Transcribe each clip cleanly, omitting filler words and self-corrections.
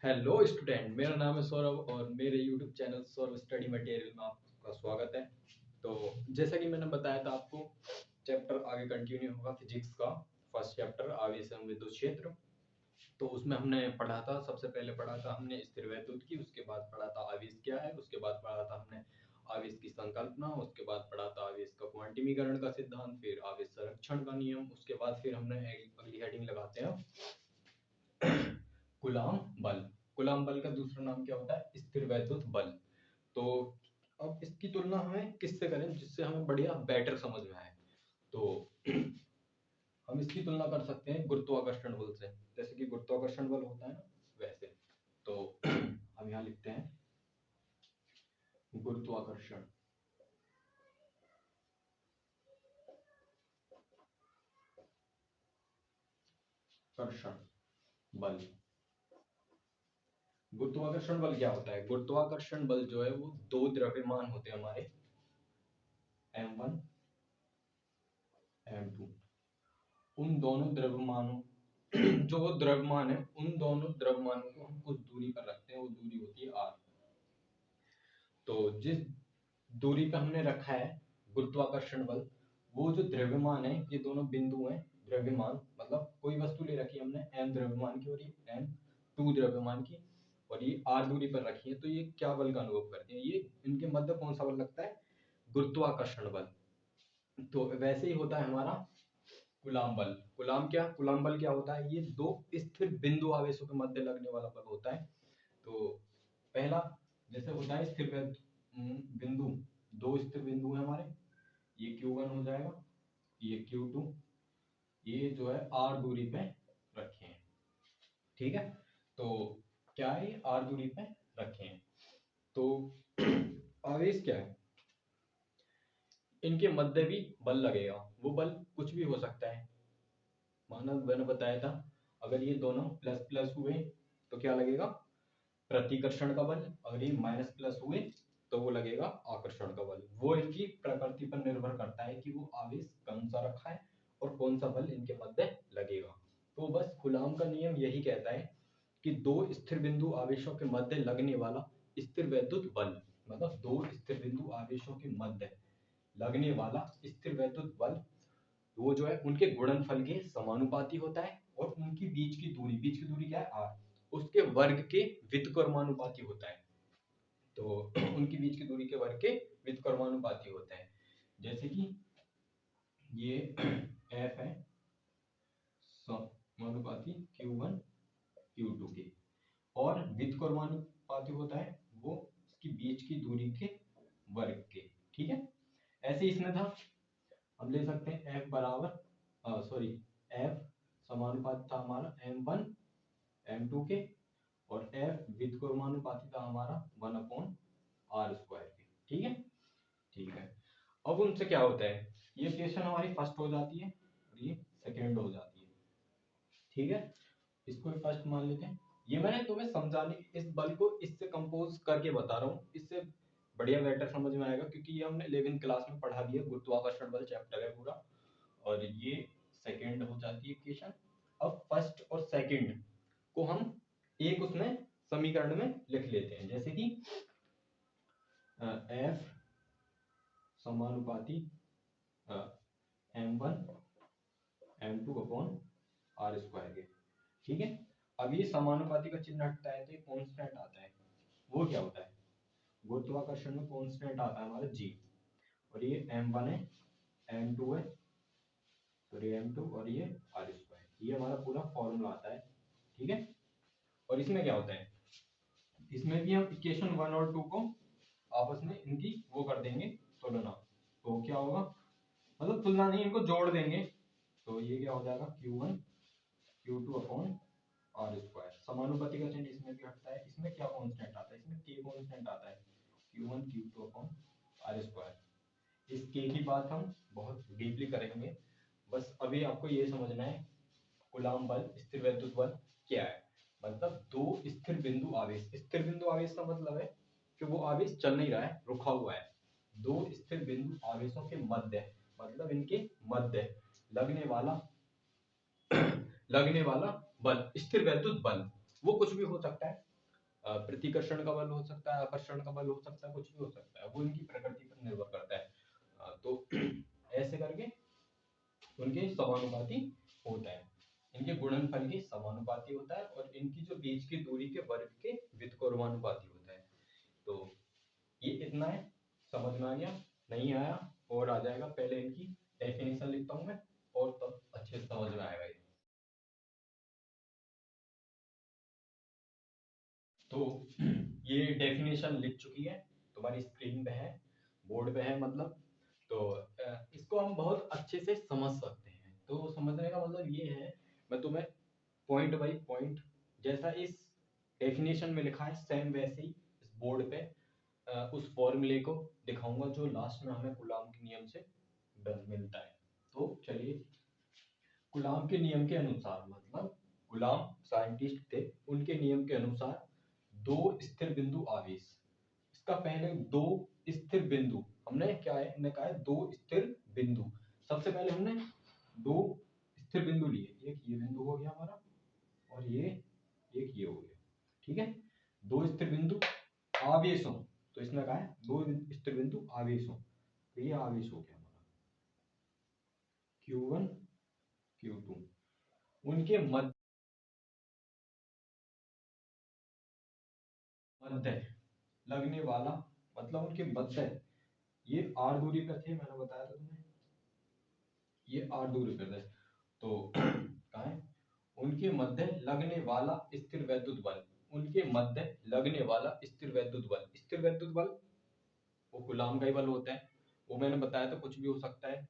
Hello student, मेरा नाम है सौरभ और मेरे YouTube channel Saurabh study material में आपका स्वागत है। तो जैसा कि मैंने बताया था आपको, चैप्टर आगे कंटिन्यू होगा फिजिक्स का। फर्स्ट चैप्टर आवेश एवं विद्युत क्षेत्र। तो उसमें हमने पढ़ा था, सबसे पहले पढ़ा था हमने स्थिर वैद्युत की, उसके बाद पढ़ा था आवेश क्या है, उसके बाद पढ़ा था हमने आवेश की संकल्पना, उसके बाद पढ़ा था आवेश का क्वांटिमीकरण का सिद्धांत, फिर आवेश संरक्षण का नियम, उसके बाद फिर हमने अगली हेडिंग लगाते हैं कूलाम बल। कूलाम बल का दूसरा नाम क्या होता है? स्थिर वैद्युत बल। तो अब इसकी तुलना हमें किससे करें जिससे हमें बढ़िया बेटर समझ में आए? तो हम इसकी तुलना कर सकते हैं गुरुत्वाकर्षण बल से। जैसे कि गुरुत्वाकर्षण बल होता है ना, वैसे। तो हम यहाँ लिखते हैं गुरुत्वाकर्षण कर्षण बल। गुरुत्वाकर्षण बल क्या होता है? गुरुत्वाकर्षण बल जो है वो दो द्रव्यमान होते हैं हमारे, m1 m2। उन दोनों द्रव्यमानों जो वो द्रव्यमान है, उन दोनों द्रव्यमानों को हम कुछ दूरी पर रखते हैं, वो दूरी होती है r। तो जिस दूरी पे हमने रखा है गुरुत्वाकर्षण बल, वो जो द्रव्यमान है, ये दोनों बिंदु हैं द्रव्यमान, मतलब कोई वस्तु ले रखी है हमने m द्रव्यमान की और ये m2 द्रव्यमान की, और ये r दूरी पर रखी है। तो ये क्या बल का अनुभव करते हैं? ये इनके मध्य कौन सा बल लगता है? गुरुत्वाकर्षण बल। तो वैसे ही होता है हमारा कूलाम बल। कूलाम बल क्या होता है? ये दो स्थिर बिंदु आवेशों के मध्य लगने वाला बल होता है। तो पहला जैसे होता है स्थिर बिंदु, दो स्थिर बिंदु है हमारे, ये Q1 हो जाएगा, ये Q2, ये जो है R दूरी पे रखे हैं। ठीक है, तो क्या है? ये R दूरी पे रखे हैं। तो आवेश क्या है? इनके मध्य भी बल लगेगा। वो बल कुछ भी हो सकता है। माना मैंने बताया था, अगर ये दोनों प्लस प्लस हुए तो क्या लगेगा? प्रतिकर्षण का बल। अगर ये माइनस प्लस हुए तो वो लगेगा आकर्षण का बल। वो इनकी प्रकृति पर निर्भर करता है कि वो आवेश कौन सा रखा है और कौन सा बल इनके मध्य लगेगा। तो बस कूलाम का नियम यही कहता है कि दो स्थिर बिंदु आवेशों के मध्य लगने वाला स्थिर वैद्युत बल, मतलब दो स्थिर बिंदु आवेशों के मध्य लगने वाला स्थिर वैद्युत बल, वो जो है उनके गुणनफल के समानुपाती होता है, और उनकी बीच की दूरी क्या है? r, उसके वर्ग के व्युत्क्रमानुपाती होता है। तो उनकी बीच की दूरी के वर्ग के व्युत्क्रमानुपाती होता है। जैसे कि ये f है समानुपाती Q1 Q2 के, और व्युत्क्रमानुपाती होता है वो इसकी बीच की दूरी के वर्ग के। ठीक है, ऐसे इसमें था, हम ले सकते हैं f बराबर f समानुपाती था हमारा m1 m2 के, और f व्युत्क्रमानुपाती था हमारा 1/r² के। ठीक है, ठीक है। अब उनसे क्या होता है? ये इक्वेशन हमारी फर्स्ट हो जाती है और ये सेकंड हो जाती है। ठीक है, इसको फर्स्ट मान लेते हैं। ये मैंने तुम्हें समझाने, इस बल को इससे कंपोज करके बता रहा हूँ, इससे बढ़िया बेटर समझ में आएगा, क्योंकि ये हमने 11th क्लास में पढ़ा दिया, गुरुत्वाकर्षण बल चैप्टर है पूरा। और ये सेकंड हो जाती है इक्वेशन। अब फर्स्ट और सेकंड को हम एक उसमें समीकरण में लिख लेते हैं। जैसे कि f समानुपाती m1 m2/r² के। ठीक है, अब ये समानुपाती का चिन्ह हटता है तो ये कांस्टेंट आता है। वो क्या होता है? गुरुत्वाकर्षण में कांस्टेंट आता है हमारा g, और ये m1 है, m2 है, सॉरी m2, और ये r²। ये हमारा पूरा फॉर्मूला आता है। ठीक है, और इसमें क्या होता है? इसमें भी हम इक्वेशन 1 और 2 को आपस में इनकी वो कर देंगे तुलना। तो क्या होगा? मतलब तुलना नहीं, इनको जोड़ देंगे। तो ये क्या हो जाएगा? Q1 Q2/r²। समानुपाती का चिन्ह इसमें भी हटता है। इसमें क्या कांस्टेंट आता है? इसमें k कांस्टेंट आता है, Q1 Q2/r²। इस k की बात हम बहुत डीपली करेंगे। बस अभी आपको ये समझना है कूलाम बल, स्थिर वैद्युत बल क्या है। मतलब दो स्थिर बिंदु आवेश, स्थिर बिंदु आवेश का मतलब है कि वो आवेश चल नहीं रहा है, रुका हुआ है। दो स्थिर बिंदु आवेशों के मध्य, मतलब इनके मध्य लगने वाला लगने वाला बल, स्थिर वैद्युत बल, वो कुछ भी हो सकता है। प्रतिकर्षण का बल हो सकता है, आकर्षण का बल हो सकता है, कुछ भी हो सकता है, वो इनकी प्रकृति पर निर्भर करता है। तो ऐसे करके उनके समानुपाती होता है, इनके गुणनफल के समानुपाती होता है, और इनकी जो बीच की दूरी के वर्ग के व्युत्क्रमानुपाती होता है। तो ये इतना है, समझ में आ गया? नहीं आया और आ जाएगा, पहले इनकी डेफिनेशन लिखता हूं मैं, और तब अच्छे से समझ में आएगा ये। तो ये डेफिनेशन लिख चुकी है, तुम्हारी स्क्रीन पे है, बोर्ड पे है मतलब। तो इसको हम बहुत अच्छे से समझ सकते हैं। तो समझने का मतलब ये है, मैं तुम्हें पॉइंट बाई पॉइंट जैसा इस डेफिनेशन में लिखा है सेम वैसे ही इस बोर्ड पे उस फॉर्मूले को दिखाऊंगा जो लास्ट में हमें कूलॉम के नियम से मिलता है। तो चलिए, कूलॉम के नियम के अनुसार, मतलब कूलॉम साइंटिस्ट थे, उनके नियम के अनुसार दो स्थिर बिंदु आवेश, इसका पहले दो स्थिर बिंदु, हमने क्या है, हमने कहा है दो स्थिर बिंदु। सबसे पहले हमने दो स्थिर बिंदु लिए, एक ये बिंदु हो गया हमारा, और ये एक ये हो गया, ठीक है। दो स्थिर बिंदु आवेशों, तो इसने कहा है दो स्थिर बिंदु आवेशों, तो ये आवेश हो गया हमारा Q1 Q2, उनके मध्य लगने वाला, मतलब उनके मध्य, ये r दूरी पर थे, मैंने बताया था तुम्हें, ये r दूरी पर थे। तो कहा है, उनके मध्य लगने वाला स्थिर वैद्युत बल, उनके मध्य लगने वाला स्थिर वैद्युत बल, स्थिर वैद्युत बल वो कूलॉम का ही बल होता है, वो मैंने बताया था, कुछ भी हो सकता है।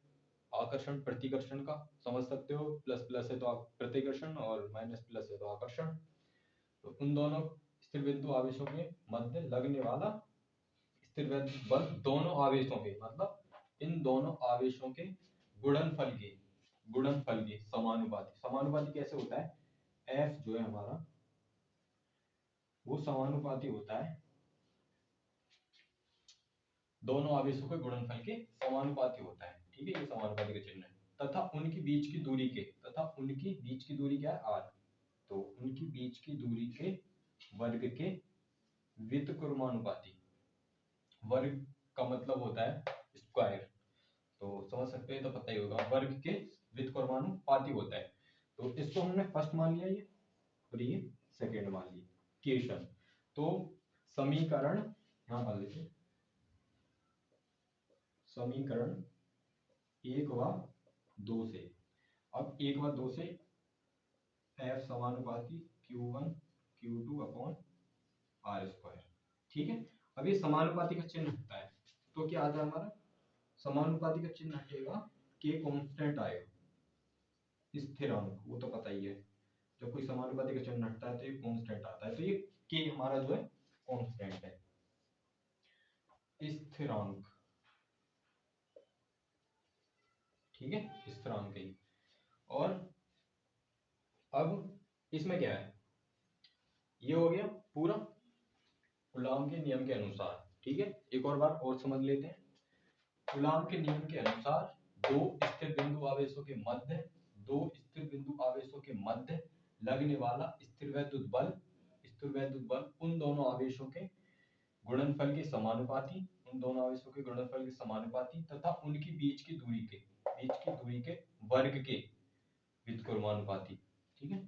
आकर्षण प्रतिकर्षण का समझ सकते हो, प्लस प्लस है तो प्रतिकर्षण, और माइनस प्लस है तो आकर्षण। तो उन दोनों स्थिर बिंदु आवेशों के मध्य लगने वाला स्थिर वैद्युत बल दोनों आवेशों के, मतलब इन दोनों आवेशों के गुणनफल के समानुपाती। समानुपाती कैसे होता है, F जो है हमारा, वो समानुपाती होता है दोनों आवेशों के गुणनफल के समानुपाती होता है, ठीक है, ये समानुपाती का चिन्ह है। तथा उनकी बीच की दूरी के, तथा उनकी बीच की दूरी क्या है, r, तो उनकी बीच की दूरी के वर्ग के व्युत्क्रमानुपाती, वर्ग का मतलब होता है स्क्वायर, तो समझ सकते हैं, तो पता ही होगा, वर्ग के व्युत्क्रमानुपाती होता है। तो इसको हमने फर्स्ट मान लिया ये, और ये सेकंड मान लिया केशन। तो समीकरण यहां मान लीजिए, समीकरण 1 व 2 से, अब 1 व 2 से F समानुपाती Q1 Q2 upon R square, ठीक है। अब ये समानुपाती का चिन्ह हटता है, तो क्या आता है हमारा, समानुपाती का चिन्ह हटेगा, K कांस्टेंट आएगा, स्थिरांक, वो तो पता ही है, जब कोई समानुपाती का चिन्ह हटता है तो ये कांस्टेंट आता है, तो ये K हमारा जो है कांस्टेंट है, स्थिरांक, ठीक है, स्थिरांक ही। और अब इसमें क्या है, ये हो गया पूरा कूलॉम के नियम के अनुसार, ठीक है। एक और बार और समझ लेते हैं, कूलॉम के नियम के अनुसार दो स्थिर बिंदु आवेशों के मध्य, दो स्थिर बिंदु आवेशों के मध्य लगने वाला स्थिर वैद्युत बल, स्थिर वैद्युत बल उन दोनों आवेशों के गुणनफल के समानुपाती, उन दोनों आवेशों के गुणनफल के समानुपाती, तथा उनकी बीच की दूरी के वर्ग के व्युत्क्रमानुपाती, ठीक है।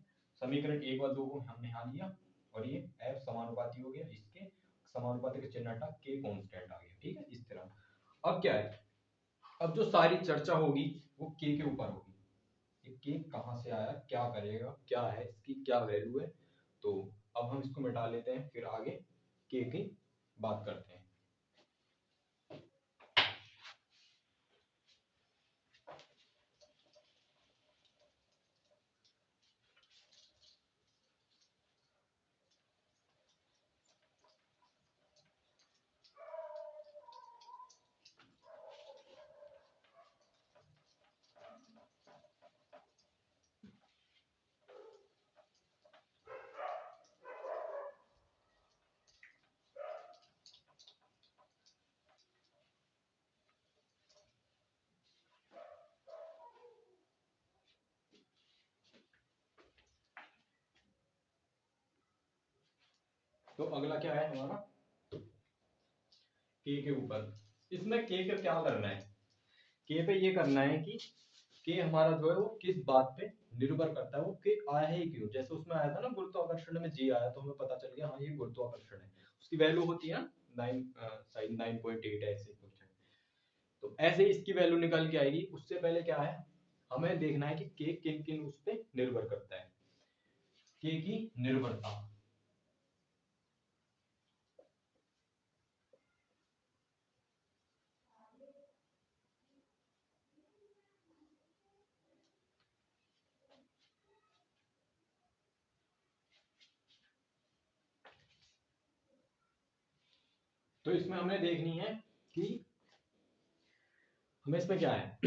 समीकरण 1 व 2 को हमने यहां लिया, और ये F समानुपाती हो गया, इसके समानुपाती का चिन्ह हटा, K कांस्टेंट आ गया, ठीक है, इस तरह। अब क्या है, अब जो सारी चर्चा होगी वो K के ऊपर होगी, ये K कहां से आया, क्या करेगा, क्या है इसकी, क्या वैल्यू है। तो अब हम इसको मिटा लेते हैं, फिर आगे K की बात करते हैं। तो अगला क्या है हमारा के ऊपर। इसमें के का क्या करना है, के पे ये करना है कि के हमारा जो है वो किस बात पे निर्भर करता है, वो के आया है क्यों। जैसे उसमें आया था ना गुरुत्वाकर्षण में जी आया, तो हमें पता चल गया हाँ ये गुरुत्वाकर्षण है, उसकी वैल्यू होती है 9.8 ऐसे कुछ है। तो ऐसे ही इसकी वैल्यू निकल के आएगी। उससे पहले क्या है, हमें देखना है कि के किन किन उस पे निर्भर करता है, के की निर्भरता। तो इसमें हमें देखनी है कि हमें इसमें क्या है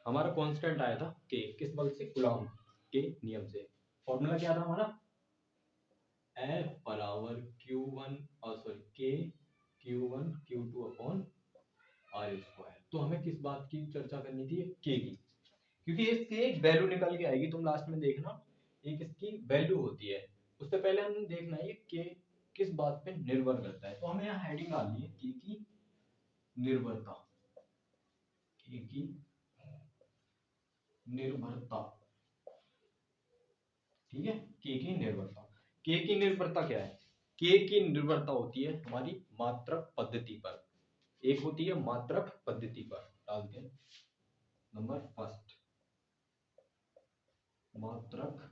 हमारा कांस्टेंट आया था के, किस बल से, कूलॉम के नियम से। फॉर्मूला क्या था हमारा, F बराबर Q1 और सॉरी के Q1 Q2 upon are square. तो हमें किस बात की चर्चा करनी थी, के की, क्योंकि इसकी एक वैल्यू निकल के आएगी, तुम लास्ट में देखना एक इसकी वैल्यू होती है। उससे पहले हमें देखना है के किस बात पे निर्भर करता है। तो हमें यहाँ हेडिंग डालनी है के की निर्भरता, के की निर्भरता, ठीक है। के की निर्भरता, के की निर्भरता क्या है, के की निर्भरता होती है हमारी मात्रक पद्धति पर। एक होती है मात्रक पद्धति पर, डालते हैं नंबर फर्स्ट, मात्रक,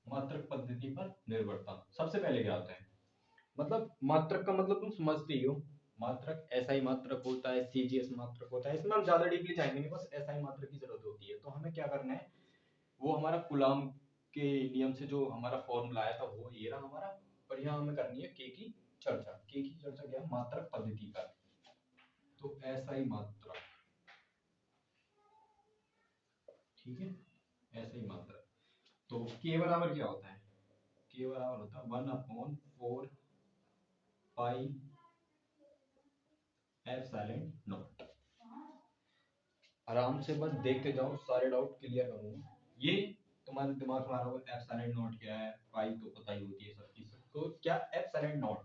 मात्रक पद्धति पर निर्भरता। सबसे पहले क्या होता है, मतलब मात्रक का मतलब तुम समझते ही हो, मात्रक एसआई मात्रक होता है, सीजीएस मात्रक होता है, इसमें हम ज्यादा डीपली जाएंगे नहीं, बस एसआई मात्रक की जरूरत होती है। तो हमें क्या करना है, वो हमारा कूलॉम के नियम से जो हमारा फॉर्मूला आया था वो ये रहा हमारा, और यहाँ हमें करनी है के की चर्चा। के की चर्चा क्या है, मात्रक पद्धति पर। तो एसआई मात्रक, ठीक है, एसआई मात्रक। तो के बराबर क्या होता है, के बराबर होता है 1/4 पाई एप्सिलॉन नॉट। आराम से बस देखते जाओ, सारे डाउट क्लियर करूंगा। ये तुम्हारे दिमाग में आ रहा होगा एप्सिलॉन नॉट क्या है, पाई तो पता ही होती है सबकी। तो क्या एप्सिलॉन नॉट,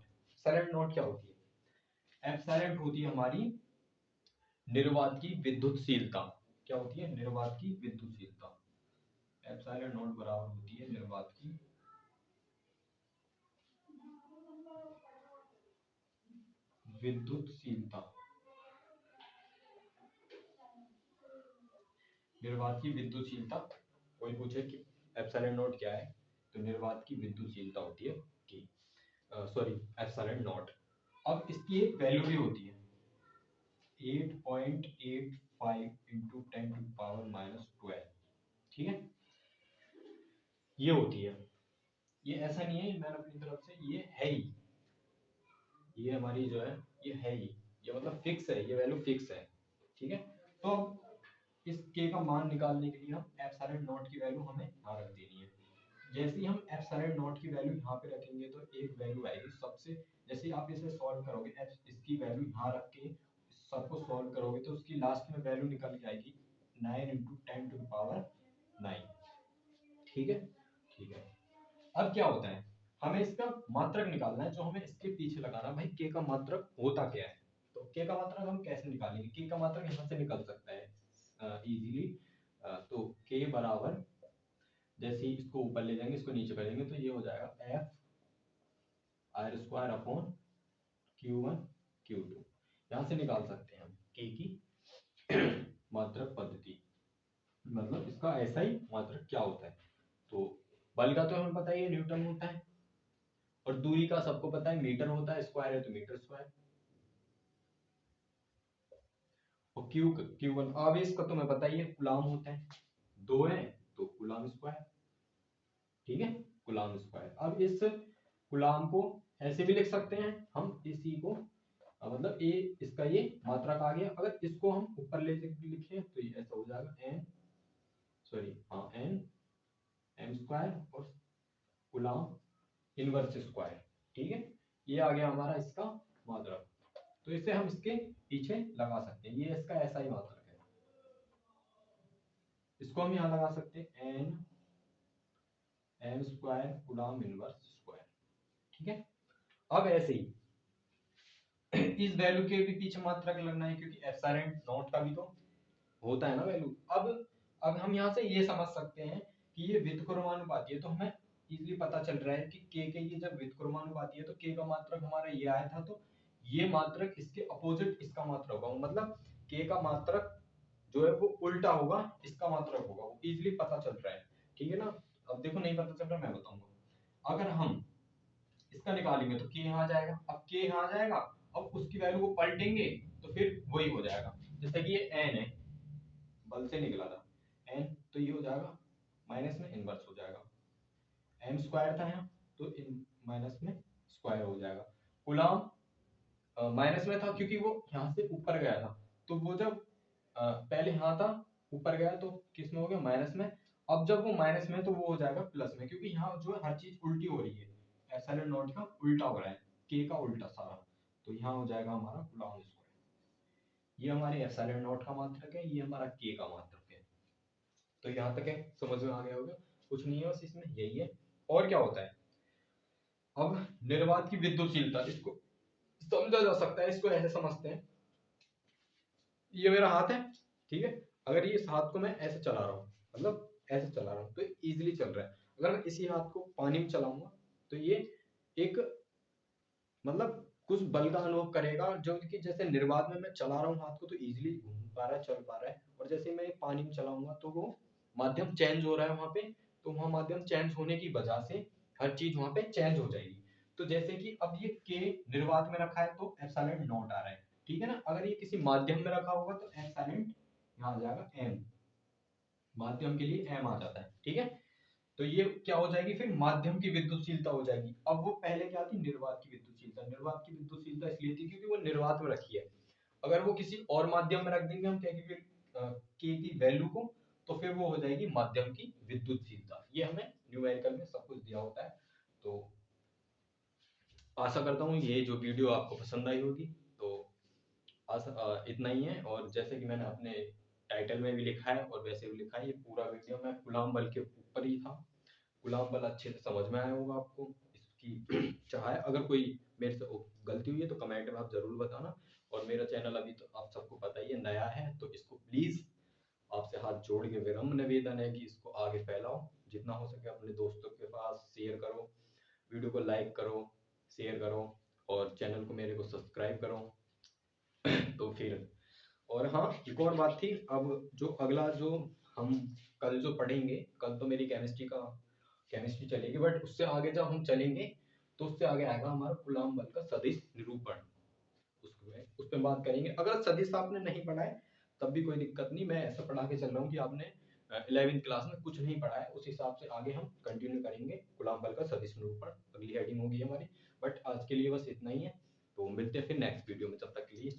एप्सिलॉन नॉट क्या होती है, एप्सिलॉन होती है हमारी निर्वात की विद्युतशीलता। क्या होती है, निर्वात की विद्युतशीलता। एप्सिलॉन नॉट बराबर होती है निर्वात की विद्युतशीलता, निर्वात की विद्युतशीलता। कोई पूछे कि एप्सिलॉन नॉट क्या है, तो निर्वात की विद्युतशीलता होती है कि सॉरी एप्सिलॉन नॉट। अब इसकी एक वैल्यू भी होती है 8.85 इंटू 10⁻⁻12, ठीक है, ये होती है। ये ऐसा नहीं है मैंने अपनी तरफ से, ये है ही, ये हमारी जो है ये है ही, ये मतलब फिक्स है, ये वैल्यू फिक्स है, ठीक है। तो अब इस के का मान निकालने के लिए हम एप्सिलॉन नॉट की वैल्यू हमें यहाँ रख देनी है। जैसे ही हम एप्सिलॉन नॉट की वैल्यू यहाँ पे रखेंगे तो एक वैल्यू आएगी सबसे, जैसे आप इसे सॉल्व करोगे इसकी वैल्यू यहाँ रख के सबको सॉल्व करोगे तो उसकी लास्ट में वैल्यू निकल के आएगी 9 × 10⁻⁹, ठीक है, ठीक है। अब क्या होता है, हमें इसका मात्रक निकालना है, जो हमें इसके पीछे लगाना है, भाई के का मात्रक होता क्या है। तो के का मात्रक हम कैसे निकालेंगे, के का मात्रक यहाँ से निकल सकता है इजीली। तो के बराबर, जैसे ही इसको ऊपर ले जाएंगे इसको नीचे करेंगे तो ये हो जाएगा F R square upon Q1 Q2। यहाँ से निकाल सकते हैं हम के की मात्रक पद्धति, मतलब इसका ऐसा ही मात्रक क्या होता है। तो बल का तो हमें पता ही है न्यूटन होता है, और दूरी का सबको पता है मीटर होता है, स्क्वायर है तो मीटर स्क्वायर। और Q1 आवेश का तुम्हें पता ही है कूलॉम होता है, दो है तो कूलॉम स्क्वायर, ठीक है, कूलॉम स्क्वायर। अब इस कूलॉम को ऐसे भी लिख सकते हैं हम, इसी को मतलब ए इसका ये मात्रक आ गया। अगर इसको हम ऊपर ले लिखें तो ये ऐसा हो जाएगा एन सॉरी हाँ एन एम स्क्वायर और कूलॉम इनवर्स स्क्वायर, ठीक है। ये आ गया हमारा इसका मात्रक। तो इसे हम इसके पीछे लगा सकते हैं, ये इसका ऐसा ही मात्रक है। इसको हम यहाँ लगा सकते हैं N M square coulomb inverse square, ठीक है। अब ऐसे ही इस वैल्यू के भी पीछे मात्रक लगना है, क्योंकि एप्सिलॉन नॉट का भी तो होता है ना वैल्यू। अब हम यहाँ से ये समझ सकते हैं कि ये व्युत्क्रमानुपाती है, तो हमें इजीली पता चल रहा है कि के ये जब व्युत्क्रमानुपाती है तो के का मात्रक हमारा ये आया था, तो ये मात्रक इसके अपोजिट इसका मात्रक होगा, मतलब के का मात्रक जो है वो उल्टा होगा इसका मात्रक होगा, वो इजीली पता चल रहा है, ठीक है ना। अब देखो नहीं पता चल रहा मैं बताऊंगा। अगर हम इसका निकालेंगे तो के यहाँ आ जाएगा, अब के यहाँ आ जाएगा, अब उसकी वैल्यू को पलटेंगे तो फिर वही हो जाएगा। जैसे कि ये एन है, बल से निकला था एन, तो ये हो जाएगा माइनस में इनवर्स हो जाएगा, एम स्क्वायर था यहाँ तो इन माइनस में स्क्वायर हो जाएगा। कूलम माइनस में था क्योंकि वो यहाँ से ऊपर गया था, तो वो जब पहले यहाँ था ऊपर गया तो किस में हो गया माइनस में, अब जब वो माइनस में तो वो हो जाएगा प्लस में, क्योंकि यहाँ जो है हर चीज उल्टी हो रही है, एप्सिलॉन नॉट का उल्टा हो रहा है, के का उल्टा सारा, तो यहाँ हो जाएगा हमारा कूलम स्क्वायर। ये हमारे एप्सिलॉन नॉट का मात्रक है, ये हमारा के का मात्रक है। तो यहाँ तक है, समझ में आ गया होगा, कुछ नहीं है बस इसमें यही है। और क्या होता है, अब निर्वात की विद्युतशीलता, इसको समझा जा सकता है, इसको ऐसे समझते हैं, ये मेरा हाथ है, ठीक है, अगर ये इस हाथ को मैं ऐसे चला रहा हूँ, मतलब ऐसे चला रहा हूँ तो इजीली चल रहा है। अगर मैं इसी हाथ को पानी में चलाऊंगा तो ये एक मतलब कुछ बल का अनुभव करेगा, जो कि जैसे निर्वात में मैं चला रहा हूँ हाथ को तो इजीली घूम पा रहा है, चल पा रहा है, और जैसे मैं पानी में चलाऊंगा तो वो माध्यम चेंज हो रहा है वहां पे, तो वहां माध्यम चेंज होने की वजह से हर चीज वहां पे चेंज हो जाएगी। तो जैसे कि अब ये के निर्वात में रखा है तो एप्सिलॉन नॉट आ रहा है, ठीक है ना। अगर ये किसी माध्यम में रखा होगा तो एप्सिलॉन यहाँ आ जाएगा एम, माध्यम के लिए एम आ जाता है, ठीक है। तो ये क्या हो जाएगी फिर माध्यम की विद्युतशीलता हो जाएगी। अब वो पहले क्या थी, निर्वात की विद्युतशीलता, निर्वात की विद्युतशीलता इसलिए थी क्योंकि वो निर्वात में रखी है। अगर वो किसी और माध्यम में रख देंगे हम के की वैल्यू को, तो फिर वो हो जाएगी माध्यम की विद्युतशीलता। ये हमें न्यूमेरिकल में सब कुछ दिया होता है। तो आशा करता हूँ ये जो वीडियो आपको पसंद आई होगी। तो इतना ही है, और जैसे कि मैंने अपने टाइटल में भी लिखा है और वैसे भी लिखा है, ये पूरा वीडियो मैं कूलम बल के ऊपर ही था। कूलम बल अच्छे से समझ में आया होगा आपको, इसकी चाहे अगर कोई मेरे से गलती हुई है तो कमेंट में आप जरूर बताना। और मेरा चैनल अभी तो आप सबको पता ही है नया है, तो इसको प्लीज आपसे हाथ जोड़ के विनम्र निवेदन है कि इसको आगे फैलाओ, जितना हो सके अपने दोस्तों के पास शेयर करो, वीडियो को लाइक करो, शेयर करो, और चैनल को मेरे को सब्सक्राइब करो। तो फिर, और हाँ एक और बात थी, अब जो अगला जो हम कल जो पढ़ेंगे, कल तो मेरी केमिस्ट्री चलेगी, बट उससे आगे जब हम चलेंगे तो उससे आगे आएगा हमारा कूलम बल का सदिश निरूपण, उस पर बात करेंगे। अगर सदिश आपने नहीं पढ़ा है तब भी कोई दिक्कत नहीं, मैं ऐसा पढ़ा के चल रहा हूँ कि आपने 11वीं क्लास में कुछ नहीं पढ़ा है, उस हिसाब से आगे हम कंटिन्यू करेंगे कूलम बल का सदिश निरूपण, अगली हेडिंग होगी हमारी। बट आज के लिए बस इतना ही है, तो मिलते हैं फिर नेक्स्ट वीडियो में, तब तक के लिए